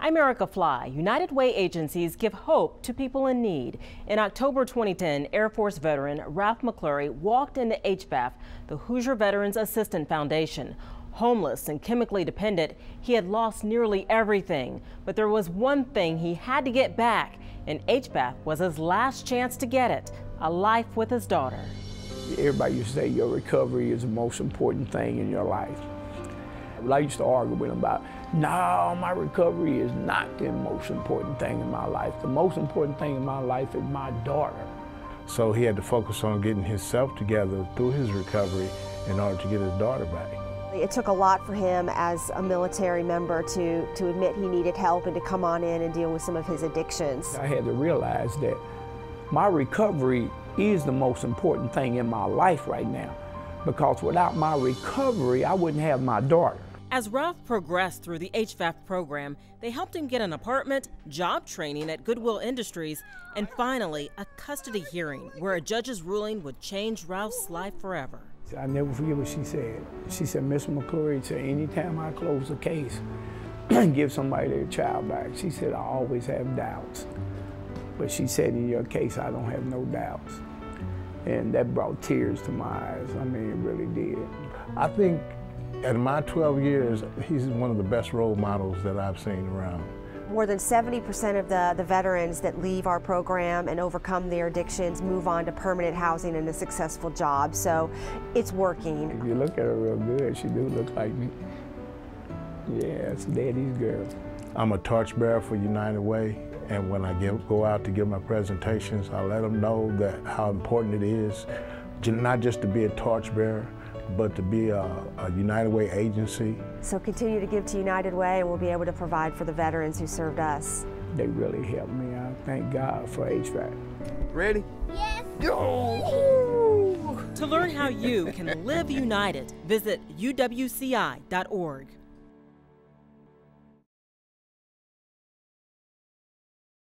I'm Erica Fly. United Way agencies give hope to people in need. In October 2010, Air Force veteran Ralph McClurry walked into HVAF, the Hoosier Veterans Assistance Foundation. Homeless and chemically dependent, he had lost nearly everything. But there was one thing he had to get back, and HVAF was his last chance to get it: a life with his daughter. Everybody used to say your recovery is the most important thing in your life. I used to argue with him about, no, my recovery is not the most important thing in my life. The most important thing in my life is my daughter. So he had to focus on getting himself together through his recovery in order to get his daughter back. It took a lot for him as a military member to admit he needed help and to come on in and deal with some of his addictions. I had to realize that my recovery is the most important thing in my life right now, because without my recovery, I wouldn't have my daughter. As Ralph progressed through the HVAF program, they helped him get an apartment, job training at Goodwill Industries, and finally a custody hearing where a judge's ruling would change Ralph's life forever. I never forget what she said. She said, Mr. McClurry said, anytime I close a case and give somebody their child back, she said, I always have doubts. But she said, in your case, I don't have no doubts. And that brought tears to my eyes. I mean, it really did. I think in my 12 years, he's one of the best role models that I've seen around. More than 70% of the veterans that leave our program and overcome their addictions move on to permanent housing and a successful job, so it's working. If you look at her real good, she do look like me. Yeah, it's Daddy's girl. I'm a torchbearer for United Way, and when I go out to give my presentations, I let them know that how important it is, not just to be a torchbearer, but to be a United Way agency. So continue to give to United Way and we'll be able to provide for the veterans who served us. They really helped me. I thank God for HVAC. Ready? Yes. To learn how you can live united, visit uwci.org.